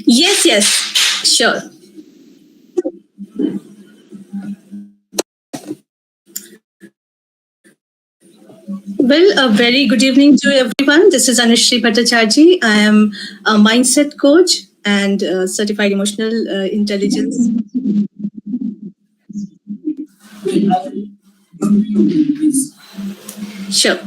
Yes, yes, sure. Well, a very good evening to everyone. This is Anushri Bhattacharjee. I am a mindset coach and certified emotional intelligence. Sure.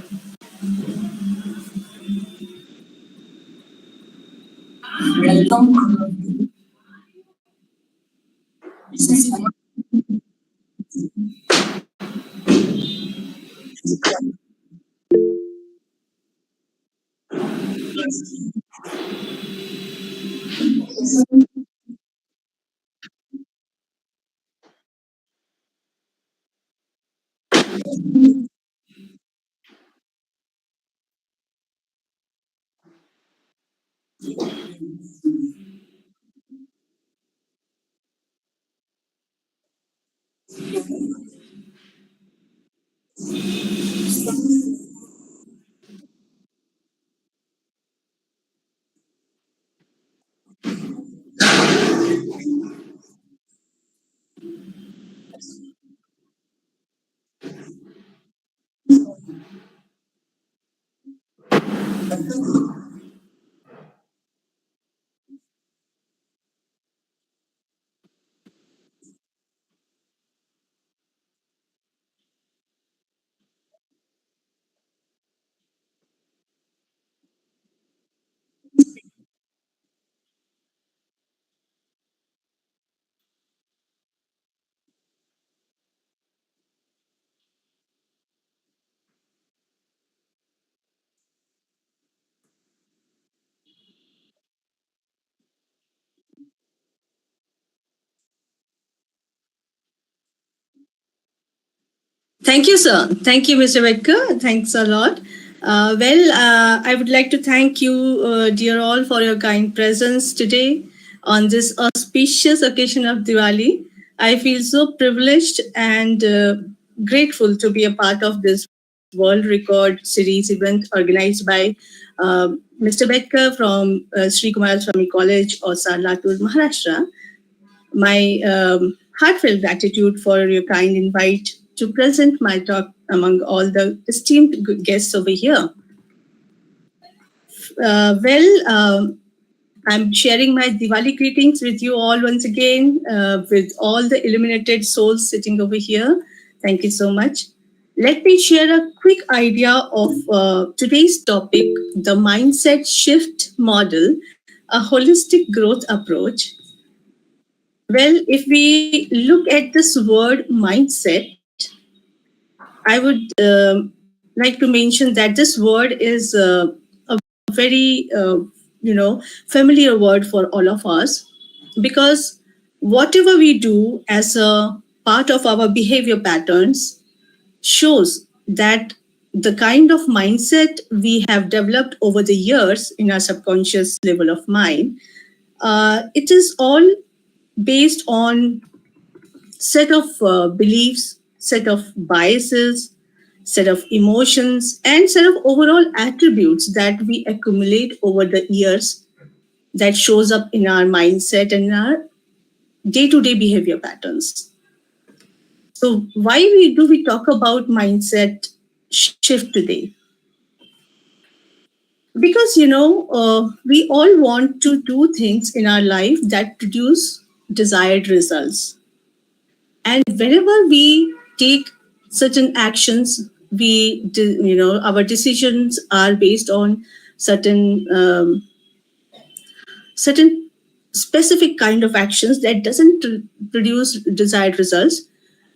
Thank you, sir. Thank you, Mr. Vedkar. Thanks a lot. I would like to thank you, dear all, for your kind presence today on this auspicious occasion of Diwali. I feel so privileged and grateful to be a part of this World Record Series event organized by Mr. Vedkar from Sri Kumarswami College, Ausa, Latur, Maharashtra. My heartfelt gratitude for your kind invite to present my talk among all the esteemed guests over here. Uh, well, um, I'm sharing my Diwali greetings with you all once again, with all the illuminated souls sitting over here. Thank you so much. Let me share a quick idea of today's topic, the mindset shift model, a holistic growth approach. Well, if we look at this word mindset, I would like to mention that this word is a very familiar word for all of us, because whatever we do as a part of our behavior patterns shows that the kind of mindset we have developed over the years in our subconscious level of mind, it is all based on set of beliefs, set of biases, set of emotions, and set of overall attributes that we accumulate over the years, that shows up in our mindset and in our day-to-day behavior patterns. So why do we talk about mindset shift today? Because we all want to do things in our life that produce desired results. And whenever we take certain actions, our decisions are based on certain certain specific kind of actions that doesn't produce desired results.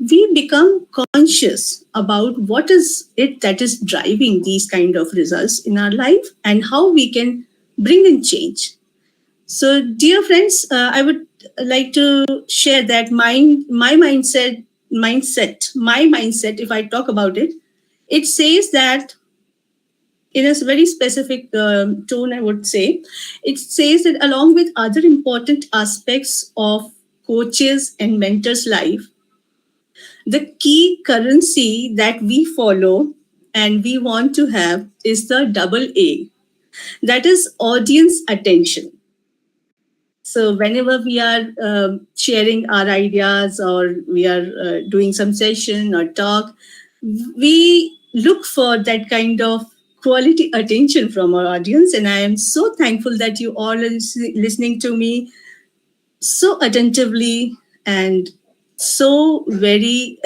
We become conscious about what is it that is driving these kind of results in our life and how we can bring in change. So, dear friends, I would like to share that my mindset. If I talk about it, it says that in a very specific tone. I would say it says that along with other important aspects of coaches and mentors' life, the key currency that we follow and we want to have is the double A. That is audience attention. So whenever we are sharing our ideas or we are doing some session or talk, we look for that kind of quality attention from our audience. And I am so thankful that you all are listening to me so attentively and so very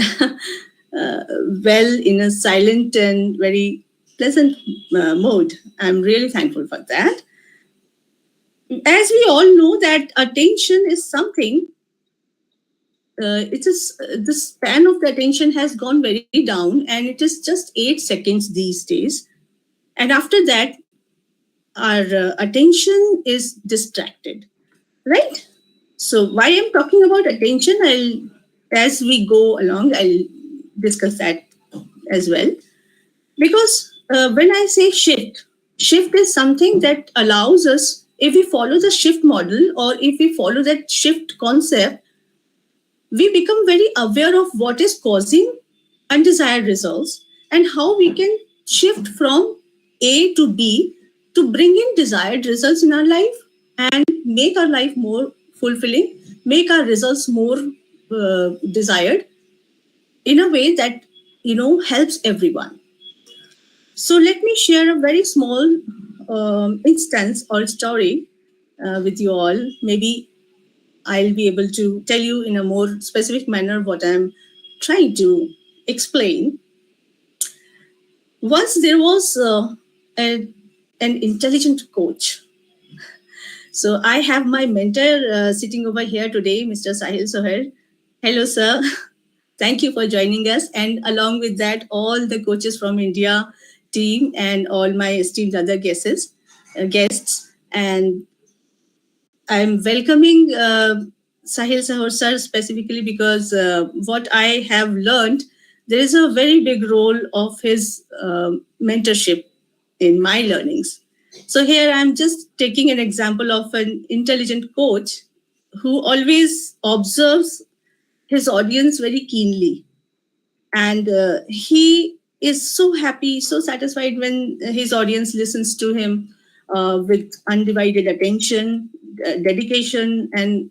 well in a silent and very pleasant mode. I'm really thankful for that. As we all know that attention is something, the span of the attention has gone very down and it is just 8 seconds these days. And after that, our attention is distracted, right? So why I'm talking about attention, as we go along, I'll discuss that as well. Because when I say shift is something that allows us, if we follow the shift model or if we follow that shift concept, we become very aware of what is causing undesired results and how we can shift from A to B to bring in desired results in our life and make our life more fulfilling, make our results more desired in a way that helps everyone. So let me share a very small instance or story with you all. Maybe I'll be able to tell you in a more specific manner what I'm trying to explain. Once there was an intelligent coach. So I have my mentor sitting over here today, Mr. Sahil Soher. Hello, sir. Thank you for joining us. And along with that, all the coaches from India team and all my esteemed other guests. And I'm welcoming Sahil Sahor sir specifically because what I have learned, there is a very big role of his mentorship in my learnings. So here I'm just taking an example of an intelligent coach who always observes his audience very keenly. And he is so happy, so satisfied when his audience listens to him with undivided attention, dedication, and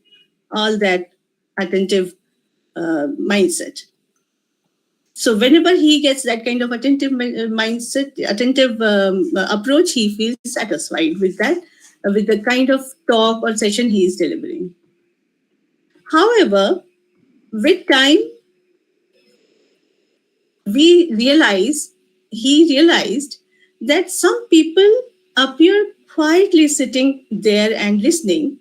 all that attentive mindset. So whenever he gets that kind of attentive mindset, attentive approach, he feels satisfied with that, with the kind of talk or session he is delivering. However, with time, he realized that some people appear quietly sitting there and listening,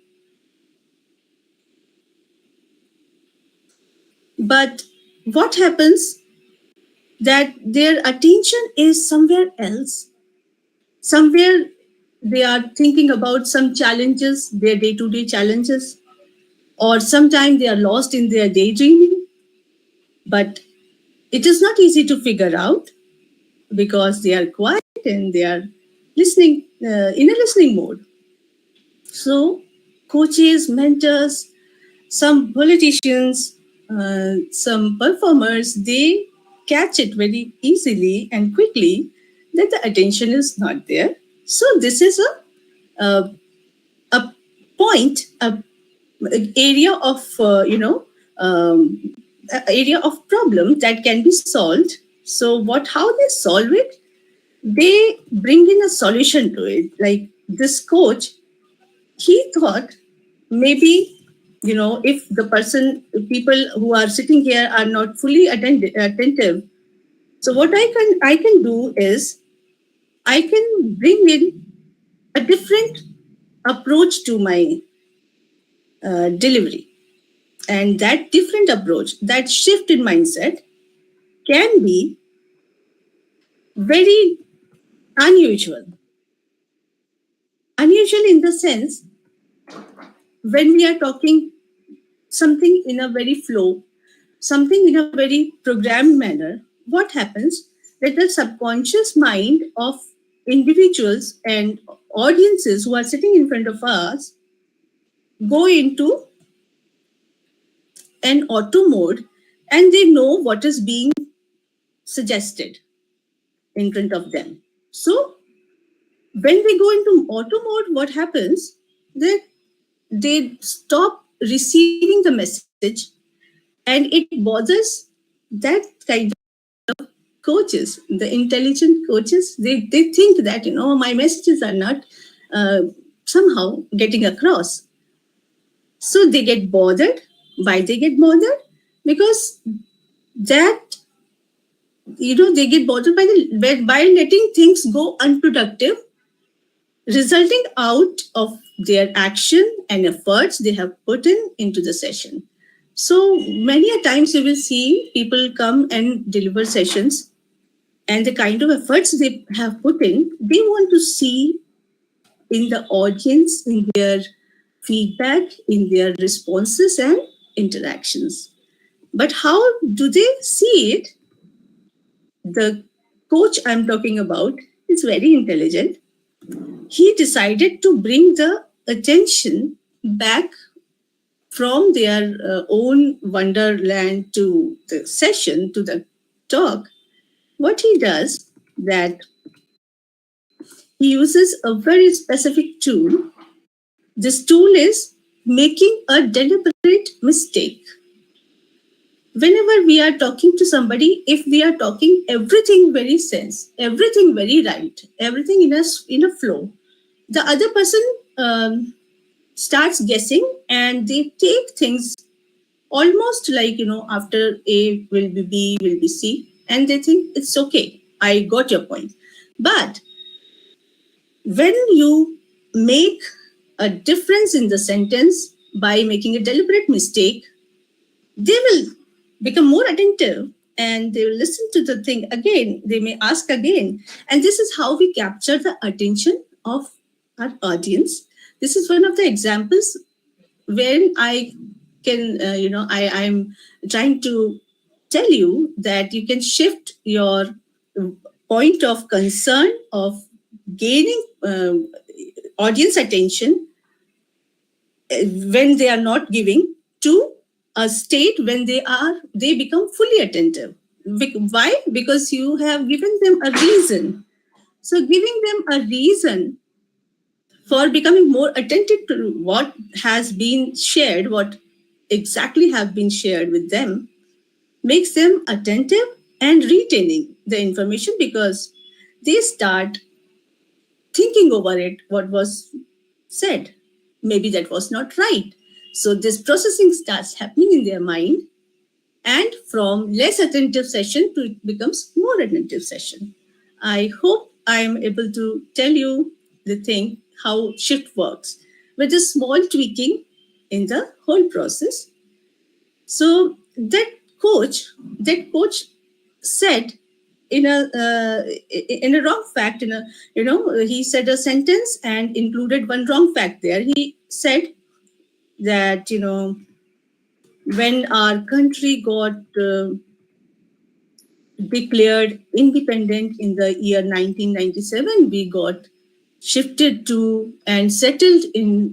but what happens that their attention is somewhere else. Somewhere they are thinking about some challenges, their day-to-day challenges, or sometimes they are lost in their daydreaming. But it is not easy to figure out because they are quiet and they are listening in a listening mode. So, coaches, mentors, some politicians, some performers, they catch it very easily and quickly that the attention is not there. So, this is a point, a area of, area of problem that can be solved. So, how they solve it? They bring in a solution to it. Like this coach, he thought maybe if the people who are sitting here are not fully attentive, so what I can do is I can bring in a different approach to my delivery, and that different approach, that shift in mindset, can be very unusual. Unusual in the sense, when we are talking something in a very flow, something in a very programmed manner, what happens that the subconscious mind of individuals and audiences who are sitting in front of us go into an auto mode and they know what is being suggested in front of them. So when they go into auto mode, what happens that they stop receiving the message, and it bothers that kind of coaches, the intelligent coaches. They think that, my messages are not uh, somehow getting across. So they get bothered. Why they get bothered? Because that, they get bothered by letting things go unproductive, resulting out of their action and efforts they have put in into the session. So many a times you will see people come and deliver sessions, and the kind of efforts they have put in, they want to see in the audience, in their feedback, in their responses and interactions. But how do they see it? The coach I'm talking about is very intelligent. He decided to bring the attention back from their own wonderland to the session, to the talk. What he does, that he uses a very specific tool. This tool is making a deliberate mistake. Whenever we are talking to somebody, if we are talking everything very sense, everything very right, everything in a flow, the other person starts guessing, and they take things almost like, after A will be B, will be C, and they think it's okay. I got your point. But when you make a difference in the sentence by making a deliberate mistake, they will become more attentive, and they will listen to the thing again. They may ask again. And this is how we capture the attention of our audience. This is one of the examples wherein I can, I'm trying to tell you that you can shift your point of concern of gaining audience attention when they are not giving, to a state when they become fully attentive. Why? Because you have given them a reason. So giving them a reason for becoming more attentive to what has been shared, what exactly have been shared with them, makes them attentive and retaining the information, because they start thinking over it, what was said. Maybe that was not right. So this processing starts happening in their mind, and from less attentive session to it becomes more attentive session. I hope I am able to tell you the thing, how shift works, with a small tweaking in the whole process. So that coach said in a wrong fact, he said a sentence and included one wrong fact there. He said that, when our country got declared independent in the year 1997, we got shifted to and settled in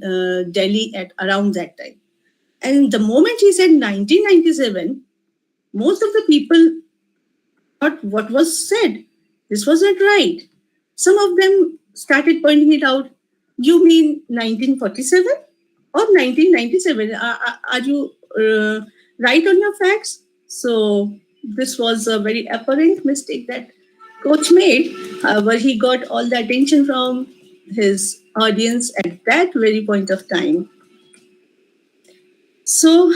Delhi at around that time. And the moment he said 1997, most of the people thought what was said, this wasn't right. Some of them started pointing it out. You mean 1947 or 1997? Are you right on your facts? So this was a very apparent mistake that coach made, but he got all the attention from his audience at that very point of time. So,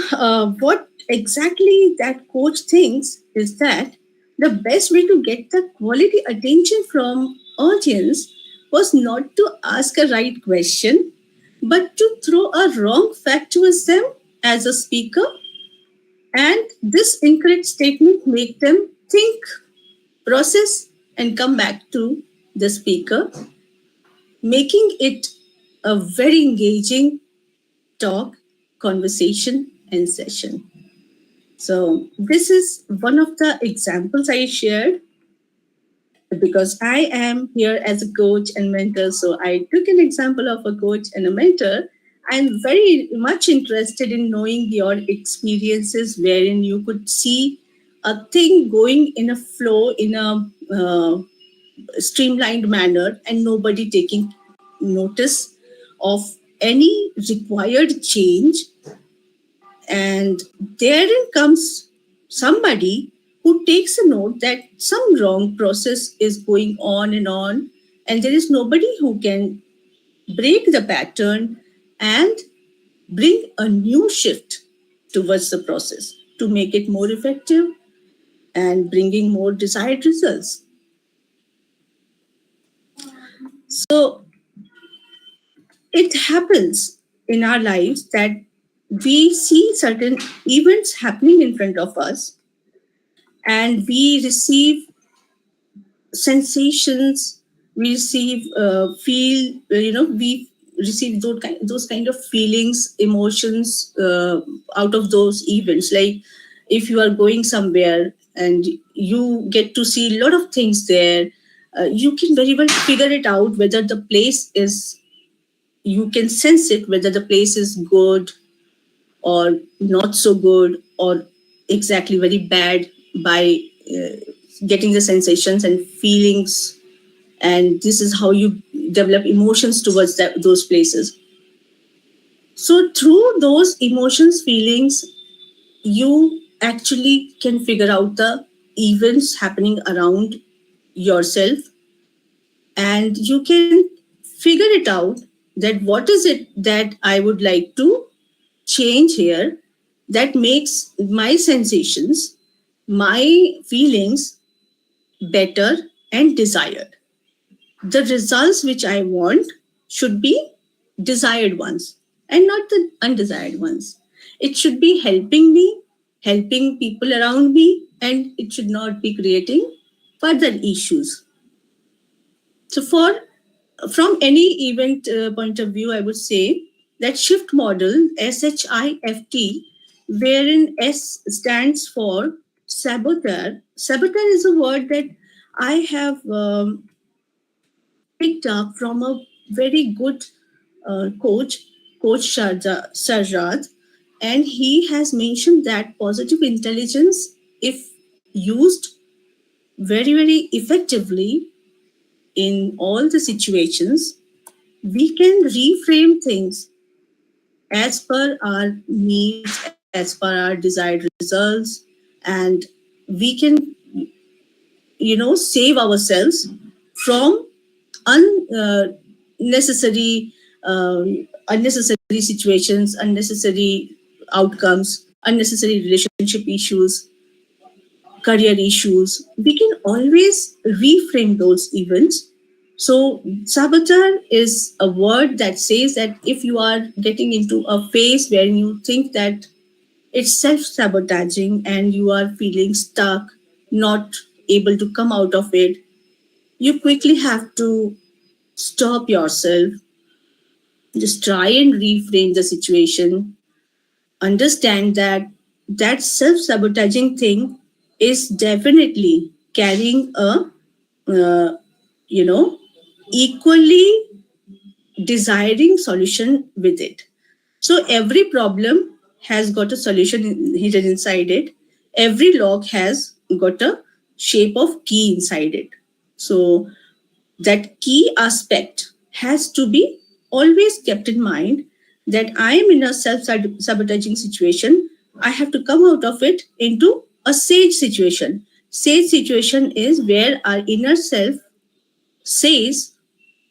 what exactly that coach thinks is that the best way to get the quality attention from audience was not to ask a right question, but to throw a wrong fact towards them as a speaker, and this incorrect statement make them think, process, and come back to the speaker, making it a very engaging talk, conversation, and session. So this is one of the examples I shared, because I am here as a coach and mentor. So I took an example of a coach and a mentor. I'm very much interested in knowing your experiences wherein you could see a thing going in a flow, in a streamlined manner, and nobody taking notice of any required change, and therein comes somebody who takes a note that some wrong process is going on, and there is nobody who can break the pattern and bring a new shift towards the process to make it more effective and bringing more desired results. So it happens in our lives that we see certain events happening in front of us, and we receive sensations, we receive feel we receive those kind of feelings, emotions out of those events. Like if you are going somewhere and you get to see a lot of things there, you can very well figure it out whether the place is, you can sense it whether the place is good or not so good, or exactly very bad, by getting the sensations and feelings. And this is how you develop emotions towards those places. So through those emotions, feelings, you actually can figure out the events happening around yourself, and you can figure it out that what is it that I would like to change here that makes my sensations, my feelings better and desired. The results which I want should be desired ones and not the undesired ones. It should be helping me, helping people around me, and it should not be creating further issues. So, from any event point of view, I would say that shift model, S.H.I.F.T, wherein S stands for saboteur. Saboteur is a word that I have picked up from a very good coach, Coach Sarjad, and he has mentioned that positive intelligence, if used very, very effectively in all the situations, we can reframe things as per our needs, as per our desired results, and we can, save ourselves from unnecessary unnecessary situations, unnecessary outcomes, unnecessary relationship issues, career issues. We can always reframe those events. So, saboteur is a word that says that if you are getting into a phase where you think that it's self sabotaging and you are feeling stuck, not able to come out of it, you quickly have to stop yourself, just try and reframe the situation, understand that that self sabotaging thing is definitely carrying a uh, you know equally desiring solution with it. So every problem has got a solution hidden inside it. Every lock has got a shape of key inside it. So that key aspect has to be always kept in mind, that I am in a self sabotaging situation. I have to come out of it into a sage situation. Sage situation is where our inner self says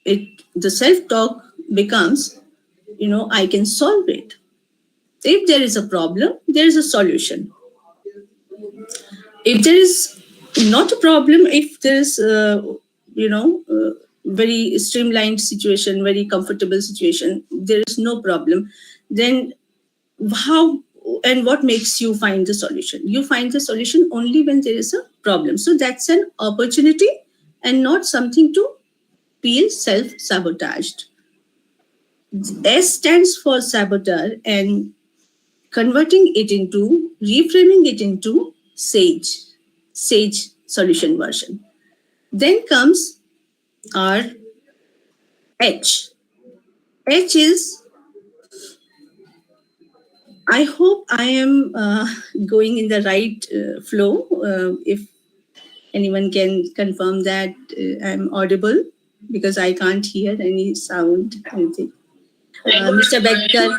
it, the self talk becomes, I can solve it. If there is a problem, there is a solution. If there is not a problem, if there is very streamlined situation, very comfortable situation, there is no problem, then how and what makes you find the solution? You find the solution only when there is a problem. So that's an opportunity and not something to feel self-sabotaged. S stands for saboteur, and converting it into, reframing it into sage solution version. Then comes our H. H is, I hope I am going in the right flow. If anyone can confirm that I'm audible, because I can't hear any sound, anything. Mr. Bedkar,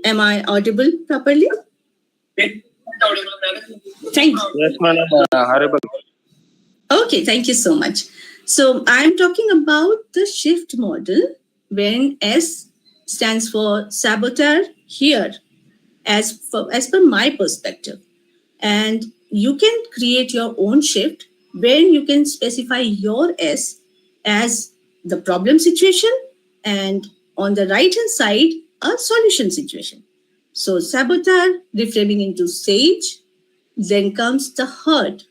am I audible properly? Thank you. Yes, madam. Horrible. Okay, thank you so much. So I'm talking about the shift model when S stands for saboteur here, as per my perspective. And you can create your own shift when you can specify your S as the problem situation and on the right hand side, a solution situation. So saboteur reframing into sage, then comes the hurt.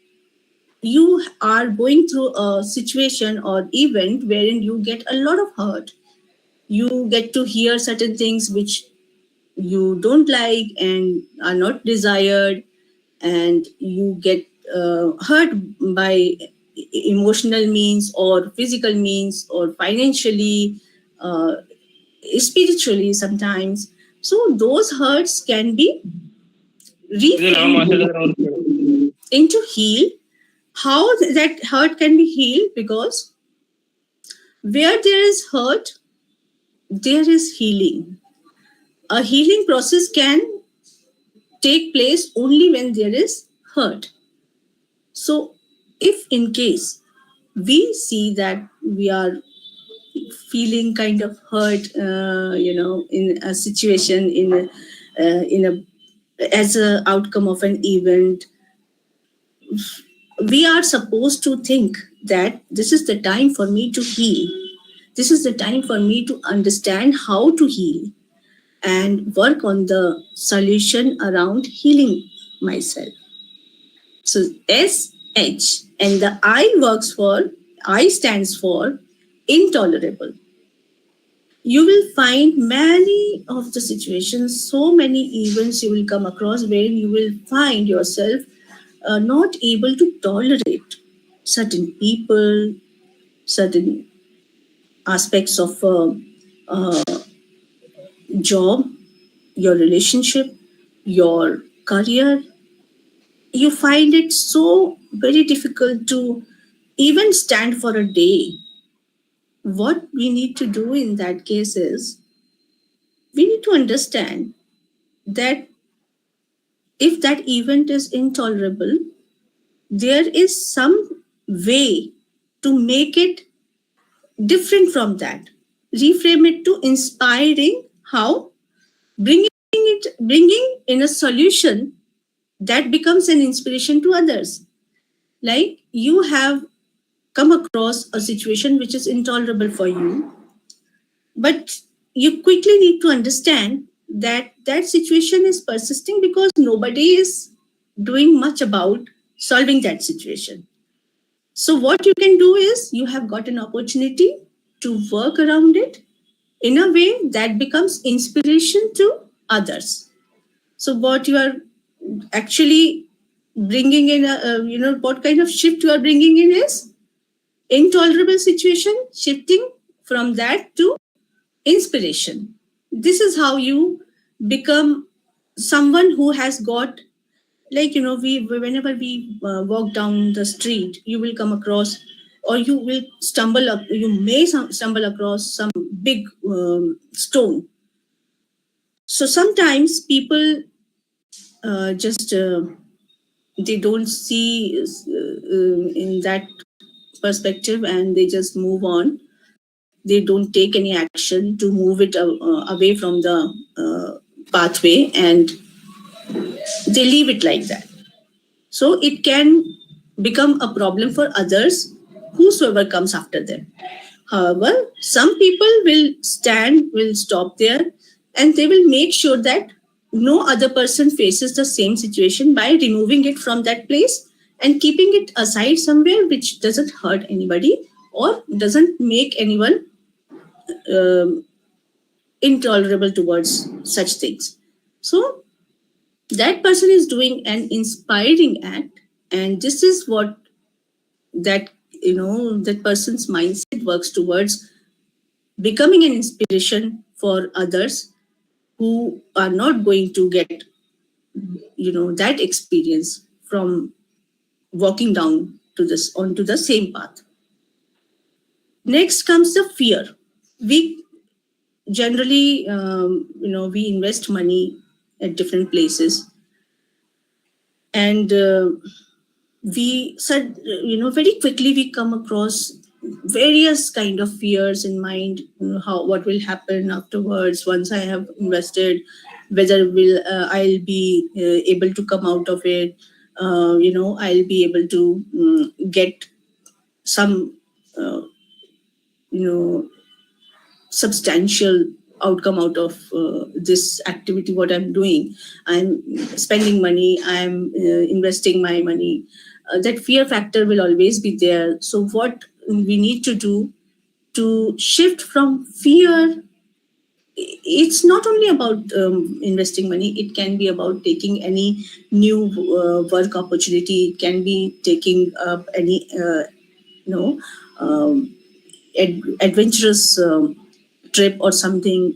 You are going through a situation or event wherein you get a lot of hurt. You get to hear certain things which you don't like and are not desired, and you get hurt by emotional means or physical means or financially, uh, spiritually sometimes. So those hurts can be reframed into heal. How that hurt can be healed? Because where there is hurt, there is healing. A healing process can take place only when there is hurt. So, if in case we see that we are feeling kind of hurt, in a situation, in a as a outcome of an event, we are supposed to think that this is the time for me to heal. This is the time for me to understand how to heal and work on the solution around healing myself. So SH and the I stands for intolerable. You will find many of the situations, so many events you will come across where you will find yourself not able to tolerate certain people, certain aspects of uh, job, your relationship, your career. You find it so very difficult to even stand for a day. What we need to do in that case is we need to understand that if that event is intolerable, there is some way to make it different from that. Reframe it to inspiring. How? Bringing in a solution that becomes an inspiration to others. Like you have come across a situation which is intolerable for you, but you quickly need to understand that that situation is persisting because nobody is doing much about solving that situation. So what you can do is you have got an opportunity to work around it in a way that becomes inspiration to others. So what you are actually bringing in, what kind of shift you are bringing in is intolerable situation, shifting from that to inspiration. This is how you become someone who has got, like, we whenever we walk down the street, you will come across, or you will stumble up, you may stumble across some big stone. So sometimes people just they don't see in that perspective, and they just move on. They don't take any action to move it away from the pathway, and they leave it like that. So it can become a problem for others, whosoever comes after them. However, some people will stop there, and they will make sure that no other person faces the same situation by removing it from that place and keeping it aside somewhere which doesn't hurt anybody or doesn't make anyone um intolerable towards such things. So that person is doing an inspiring act, and this is what that that person's mindset works towards, becoming an inspiration for others who are not going to get that experience from walking down to this onto the same path. Next comes the fear. We generally, we invest money at different places, and we said, very quickly we come across various kind of fears in mind. How, what will happen afterwards once I have invested, whether will I'll be able to come out of it, I'll be able to get some uh, you know substantial outcome out of this activity, what I'm doing. I'm spending money, I'm investing my money. That fear factor will always be there. So what we need to do to shift from fear, it's not only about investing money. It can be about taking any new work opportunity. It can be taking up any you know um, adventurous trip or something.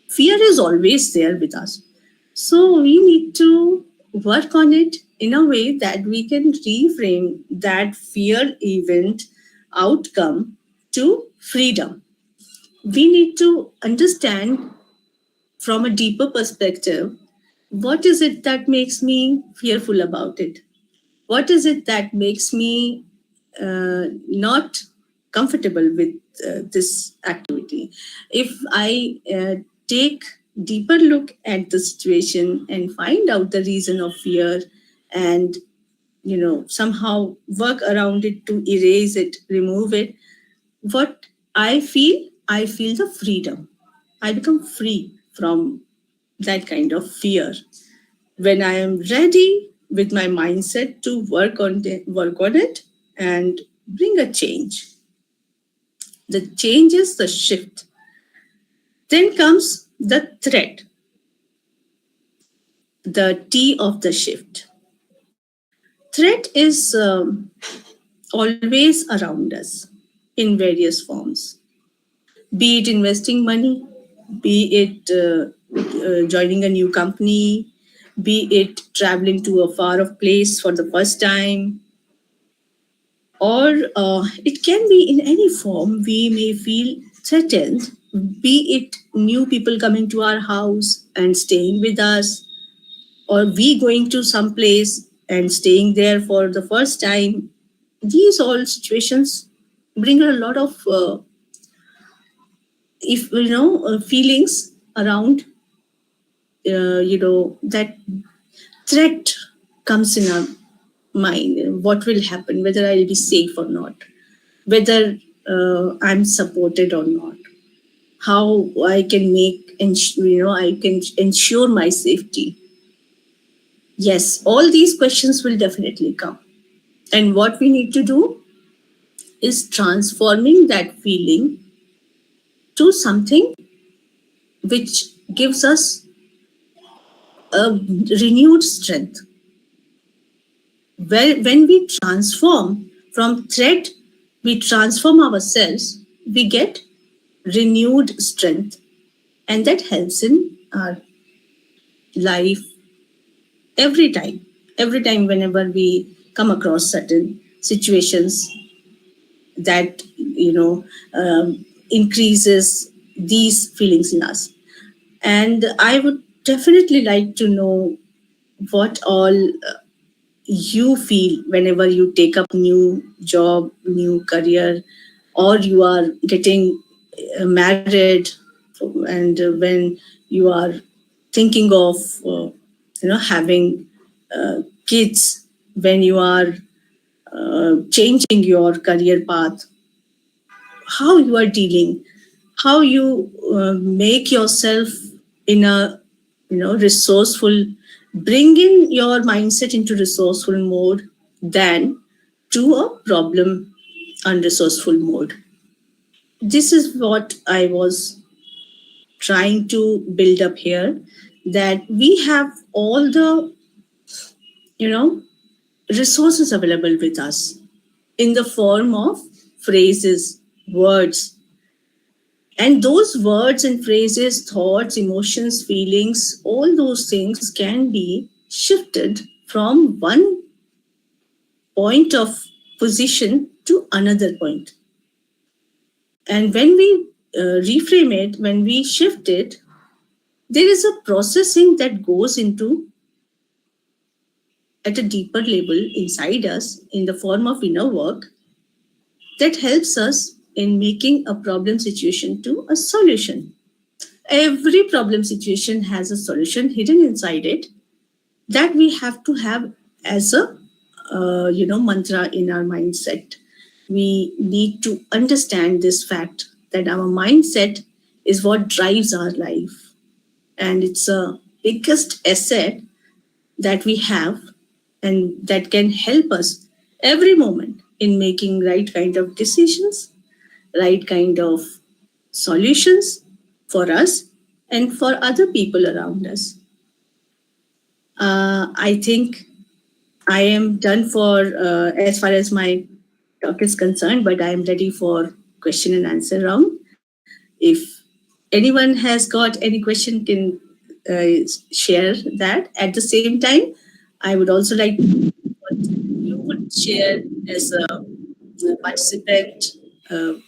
Fear is always there with us. So we need to work on it in a way that we can reframe that fear event outcome to freedom. We need to understand from a deeper perspective, what is it that makes me fearful about it? What is it that makes me not comfortable with this activity? If I take deeper look at the situation and find out the reason of fear, and somehow work around it to erase it, remove it, what I feel the freedom. I become free from that kind of fear when I am ready with my mindset to work on it and bring a change. The change is the shift. Then comes the threat, the T of the shift. Threat is always around us in various forms, be it investing money, be it joining a new company, be it traveling to a far off place for the first time, or it can be in any form. We may feel threatened, be it new people coming to our house and staying with us, or we going to some place and staying there for the first time. These all situations bring a lot of if feelings around that threat comes in our mind. What will happen, whether I'll be safe or not, whether I'm supported or not, how I can I can ensure my safety. Yes, all these questions will definitely come. And what we need to do is transforming that feeling to something which gives us a renewed strength. Well, when we transform from threat, we transform ourselves, we get renewed strength, and that helps in our life every time. Every time, whenever we come across certain situations that increases these feelings in us. And I would definitely like to know what all you feel whenever you take up new job, new career, or you are getting married, and when you are thinking of having kids, when you are changing your career path, how you are dealing, how you make yourself in a resourceful, bring in your mindset into resourceful mode than to a problem unresourceful mode. This is what I was trying to build up here, that we have all the you know resources available with us in the form of phrases, words. And those words and phrases, thoughts, emotions, feelings, all those things can be shifted from one point of position to another point. And when we reframe it, when we shift it, there is a processing that goes into at a deeper level inside us in the form of inner work that helps us in making a problem situation to a solution. Every problem situation has a solution hidden inside it that we have to have as a mantra in our mindset. We need to understand this fact that our mindset is what drives our life, and it's a biggest asset that we have, and that can help us every moment in making right kind of decisions, right kind of solutions for us and for other people around us. I think I am done for as far as my talk is concerned, but I am ready for question and answer round. If anyone has got any question, can share that. At the same time, I would also like what you would share as a participant,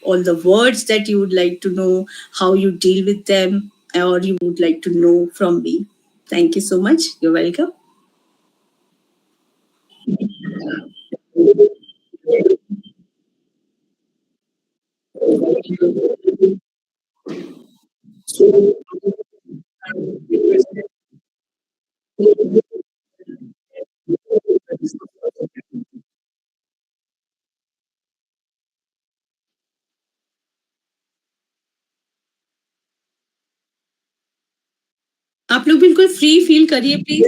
all the words that you would like to know, how you deal with them, or you would like to know from me. Thank you so much. You're welcome. आप लोग बिल्कुल free feel करिए please.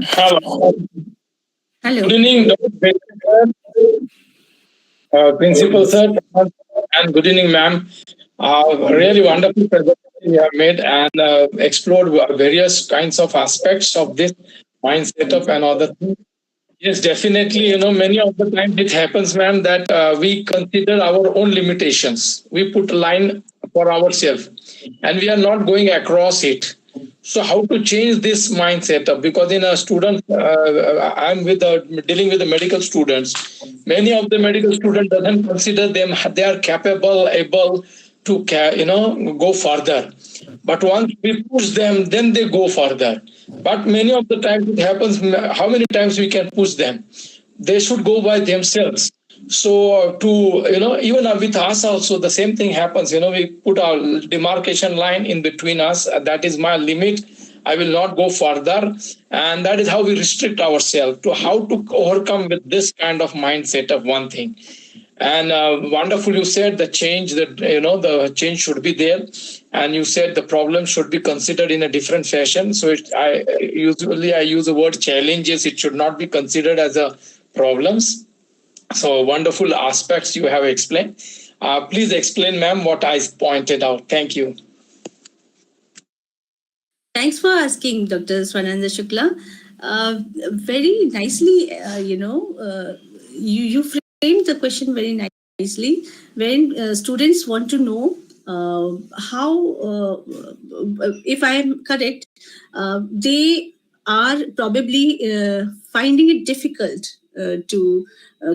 Hello. Hello. Good evening, Dr. Bhattacharjee, Principal Sir, and good evening, ma'am. Really wonderful presentation you have made and explored various kinds of aspects of this mind setup and other things. Yes, definitely. Many of the times it happens, ma'am, that we consider our own limitations. We put a line for ourselves and we are not going across it. So how to change this mindset? Because in a student, I'm with dealing with the medical students. Many of the medical students doesn't consider them they are capable, able to go further. But once we push them, then they go further. But many of the times it happens. How many times we can push them? They should go by themselves. So to even with us also the same thing happens. We put our demarcation line in between us. That is my limit. I will not go further, and that is how we restrict ourselves. To how to overcome with this kind of mindset of one thing. And wonderful, you said the change, that the change should be there, and you said the problem should be considered in a different fashion. So I use the word challenges. It should not be considered as a problems. So wonderful aspects you have explained. Please explain, ma'am, what I pointed out. Thank you. Thanks for asking, Dr. Swananda Shukla. Very nicely, you framed the question very nicely. When students want to know how, if I am correct, they are probably finding it difficult to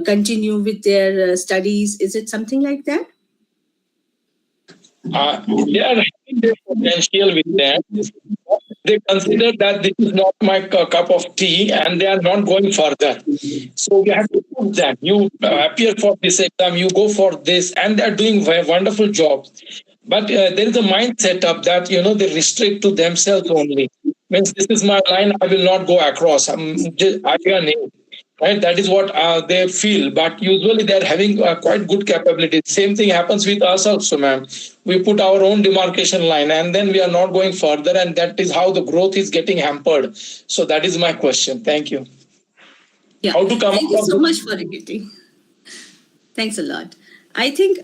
continue with their studies. Is it something like that? They are having their potential with them. They consider that this is not my cup of tea and they are not going further. So we have to put them. You appear for this exam, you go for this, and they're doing a wonderful job. But there is a mindset up that, they restrict to themselves only. Means this is my line, I will not go across. I can name. Right, that is what they feel. But usually they are having quite good capability. Same thing happens with us also, ma'am. We put our own demarcation line and then we are not going further, and that is how the growth is getting hampered. So that is my question. Thank you. Yeah. How to come Thank you up so with- much for repeating. Thanks a lot. I think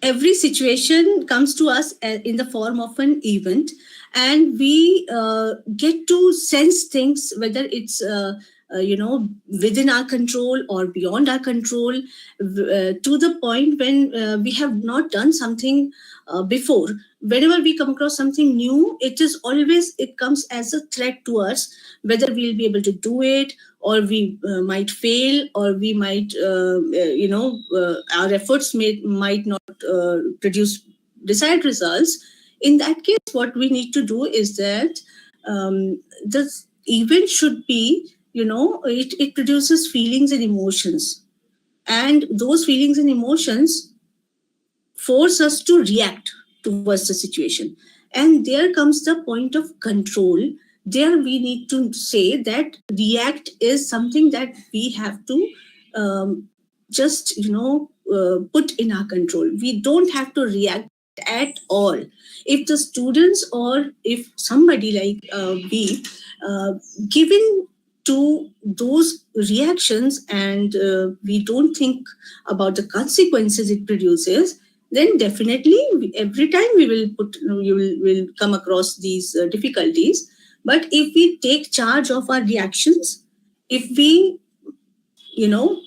every situation comes to us in the form of an event, and we get to sense things, whether it's within our control or beyond our control, to the point when we have not done something before. Whenever we come across something new, it comes as a threat to us, whether we'll be able to do it or we might fail, or we might our efforts might not produce desired results. In that case, what we need to do is that the event should be, it produces feelings and emotions, and those feelings and emotions force us to react towards the situation. And there comes the point of control. There we need to say that react is something that we have to just put in our control. We don't have to react at all. If the students, or if somebody like we given to those reactions, and we don't think about the consequences it produces, then definitely every time we will come across these difficulties. But if we take charge of our reactions, if we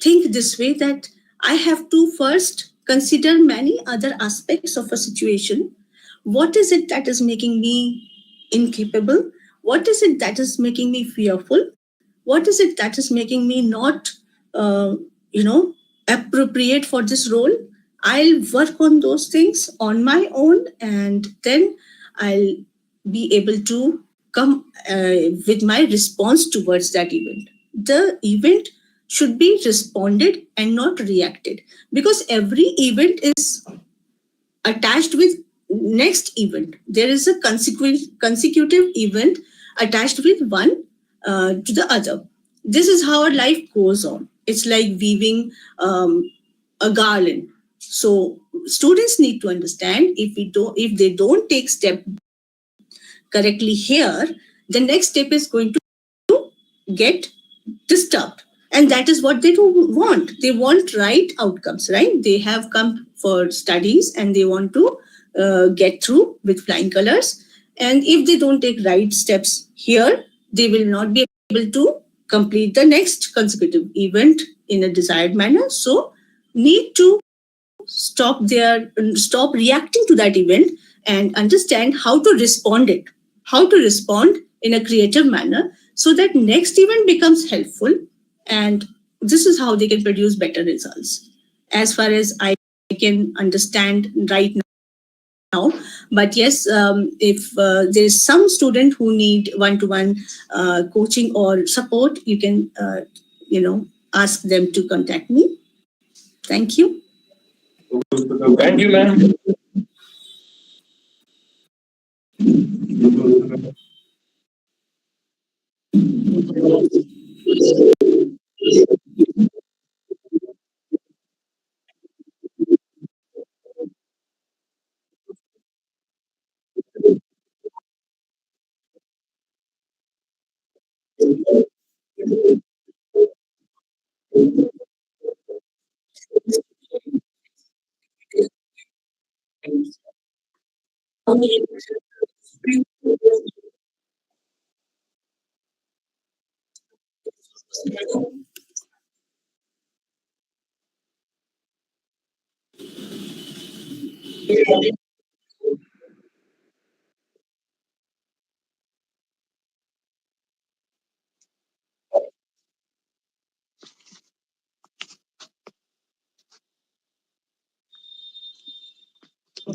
think this way, that I have to first consider many other aspects of a situation. What is it that is making me incapable? What is it that is making me fearful? What is it that is making me not uh, you know appropriate for this role? I'll work on those things on my own, and then I'll be able to come with my response towards that event. The event should be responded and not reacted, because every event is attached with next event. There is a consecutive event attached with one to the other. This is how our life goes on. It's like weaving a garland. So students need to understand, if they don't take step correctly here, the next step is going to get disturbed. And that is what they do want. They want right outcomes, right? They have come for studies and they want to get through with flying colors. And if they don't take right steps here, they will not be able to complete the next consecutive event in a desired manner. So need to stop reacting to that event, and understand how to respond it, how to respond in a creative manner, so that next event becomes helpful. And this is how they can produce better results, as far as I can understand right now. But yes, if there is some student who need one-to-one coaching or support, you can ask them to contact me. Thank you. Thank you, ma'am.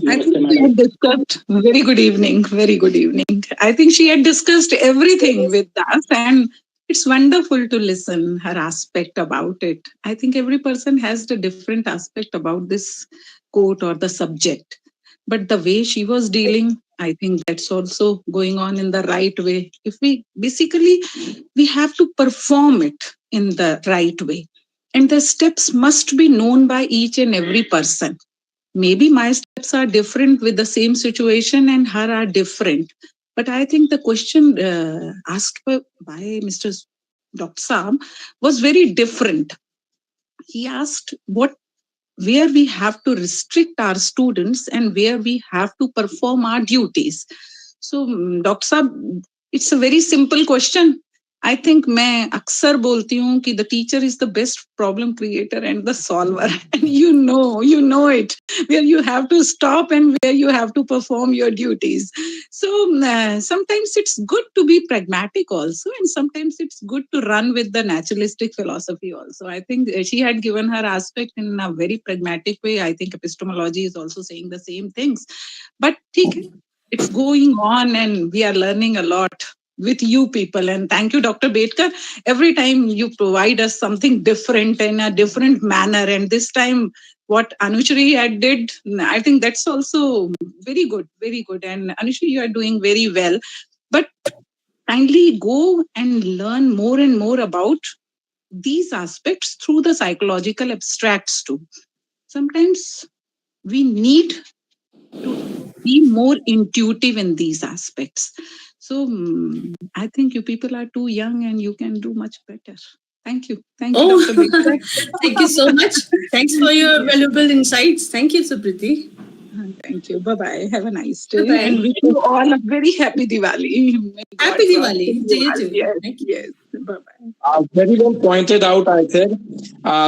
I think she had discussed, very good evening, very good evening. I think she had discussed everything with us, and it's wonderful to listen her aspect about it. I think every person has the different aspect about this quote or the subject. But the way she was dealing, I think that's also going on in the right way. If we basically, we have to perform it in the right way. And the steps must be known by each and every person. Maybe my steps are different with the same situation and her are different. But I think the question asked by Mr. Dr. Sam was very different. He asked where we have to restrict our students and where we have to perform our duties. So, Dr. Saab, it's a very simple question. I think मैं अक्सर बोलती हूँ कि the teacher is the best problem creator and the solver. And you know it, where you have to stop and where you have to perform your duties. So sometimes it's good to be pragmatic also, and sometimes it's good to run with the naturalistic philosophy also. I think she had given her aspect in a very pragmatic way. I think epistemology is also saying the same things. But ठीक है, it's going on and we are learning a lot with you people. And thank you, Dr. Betkar. Every time you provide us something different in a different manner. And this time, what Anushri had did, I think that's also very good, very good. And Anushri, you are doing very well. But kindly go and learn more and more about these aspects through the psychological abstracts too. Sometimes we need to be more intuitive in these aspects. So I think you people are too young and you can do much better. Thank you. Thank you, Oh, Dr. Baker. thank you so much. Thanks for your valuable insights. Thank you, Supriti. Thank you. Bye-bye. Have a nice Bye day. bye. And wish you all a very happy Diwali. May God Happy prosper Diwali to you you all. too. Yes, Thank you. yes. Bye-bye. Very well pointed out, I said,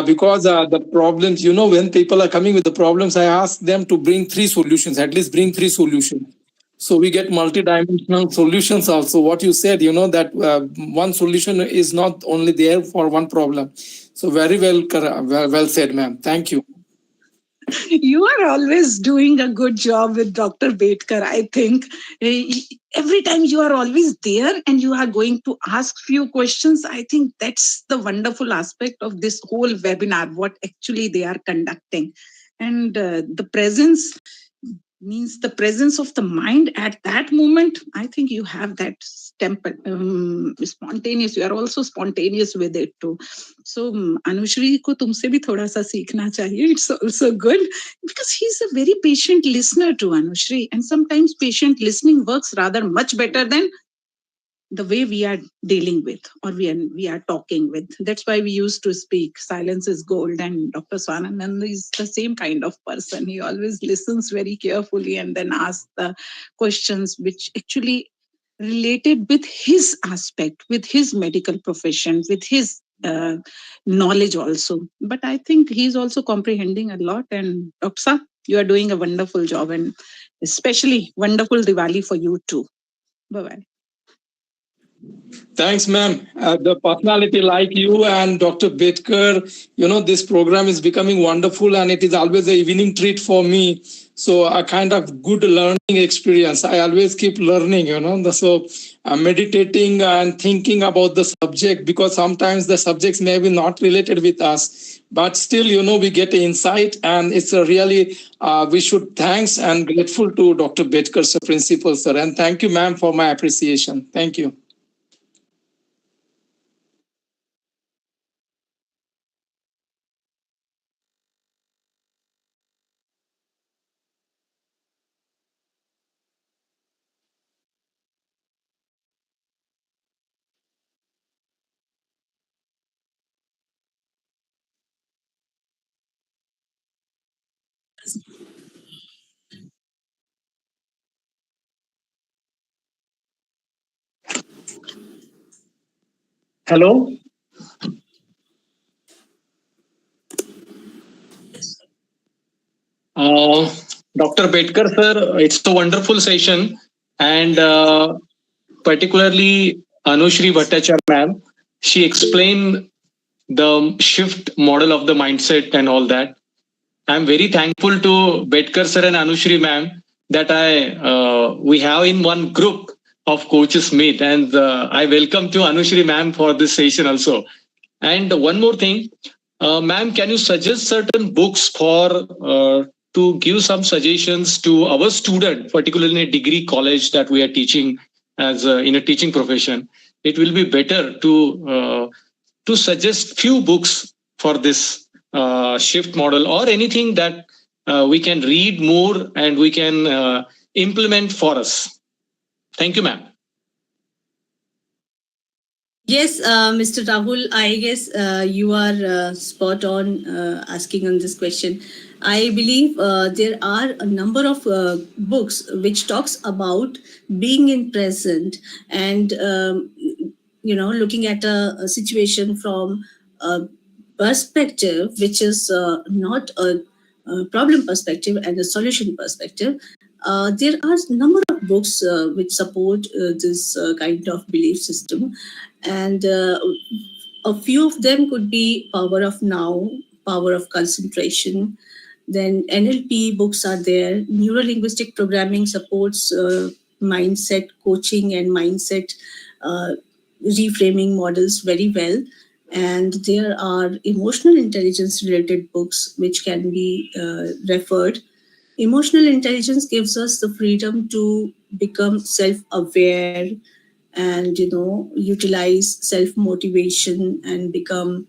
because the problems, when people are coming with the problems, I ask them to bring three solutions, at least bring three solutions. So we get multi-dimensional solutions also. What you said, that one solution is not only there for one problem. So very well said, ma'am. Thank you. You are always doing a good job with Dr. Betkar, I think. Every time you are always there and you are going to ask few questions, I think that's the wonderful aspect of this whole webinar, what actually they are conducting. And the presence means the presence of the mind at that moment. I think you have that spontaneous, you are also spontaneous with it too. So Anushri ko tumse bhi thoda sa seekhna chahiye. It's also good because he's a very patient listener to Anushri, and sometimes patient listening works rather much better than the way we are dealing with or we are talking with. That's why we used to speak silence is gold, and Dr. Swananand is the same kind of person. He always listens very carefully and then asks the questions which actually related with his aspect, with his medical profession, with his knowledge also. But I think he's also comprehending a lot. And Dr. Sa, you are doing a wonderful job, and especially wonderful Diwali for you too. Bye bye. Thanks, ma'am. The personality like you and Dr. Betkar, this program is becoming wonderful and it is always a evening treat for me. So a kind of good learning experience. I always keep learning, So meditating and thinking about the subject, because sometimes the subjects may be not related with us, but still, we get insight, and it's a really, we should thanks and grateful to Dr. Betkar, sir, principal, sir. And thank you, ma'am, for my appreciation. Thank you. Hello. Uh, Dr. Betkar, sir, it's a wonderful session, and particularly Anushri Bhattacharjee, ma'am, she explained the shift model of the mindset and all that. I'm very thankful to Betkar sir and Anushri ma'am that we have in one group of coaches meet, and I welcome to Anushri ma'am for this session also. And one more thing, ma'am, can you suggest certain books for to give some suggestions to our student, particularly in a degree college that we are teaching as in a teaching profession? It will be better to suggest few books for this shift model or anything that we can read more and we can implement for us. Thank you, ma'am. Yes, Mr. Rahul, I guess you are spot on asking on this question. I believe there are a number of books which talks about being in present, and looking at a situation from a perspective which is not a problem perspective and a solution perspective. There are a number of books which support this kind of belief system, and a few of them could be Power of Now, Power of Concentration. Then NLP books are there. Neuro linguistic programming supports mindset coaching and mindset uh, reframing models very well. And there are emotional intelligence related books which can be referred. Emotional intelligence gives us the freedom to become self aware and utilize self motivation and become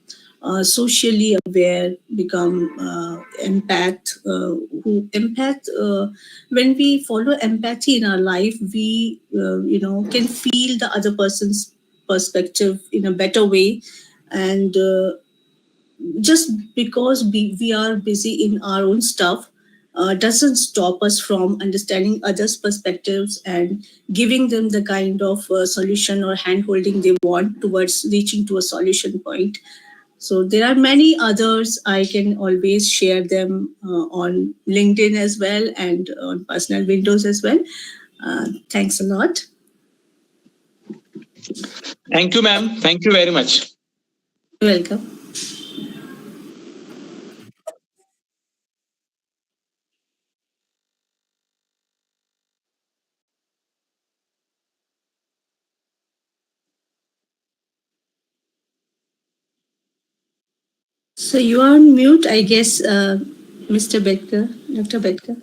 socially aware, become empath. Who empath? When we follow empathy in our life, we can feel the other person's perspective in a better way, and just because we are busy in our own stuff doesn't stop us from understanding others' perspectives and giving them the kind of solution or hand holding they want towards reaching to a solution point. So there are many others. I can always share them on LinkedIn as well and on personal windows as well. Thanks a lot. Thank you, ma'am. Thank you very much. You're welcome. So you are on mute, I guess, Mr. Bedker, Dr. Bedker.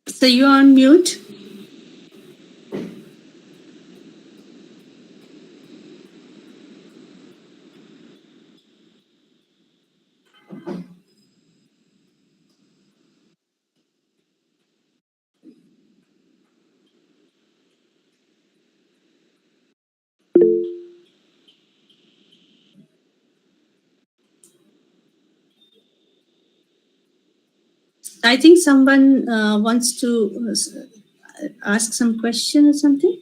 So you're on mute. I think someone wants to ask some question or something.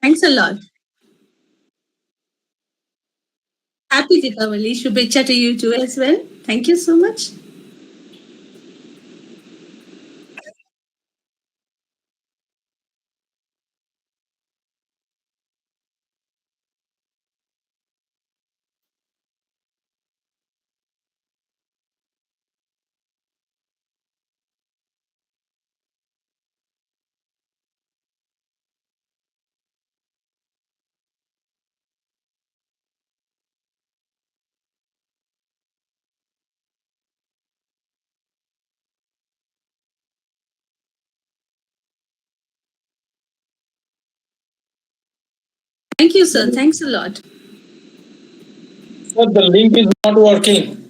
Thanks a lot. Happy Deepavali. Shubhecha to you too as well. Thank you so much. Thank you, sir. Thanks a lot. Sir, the link is not working.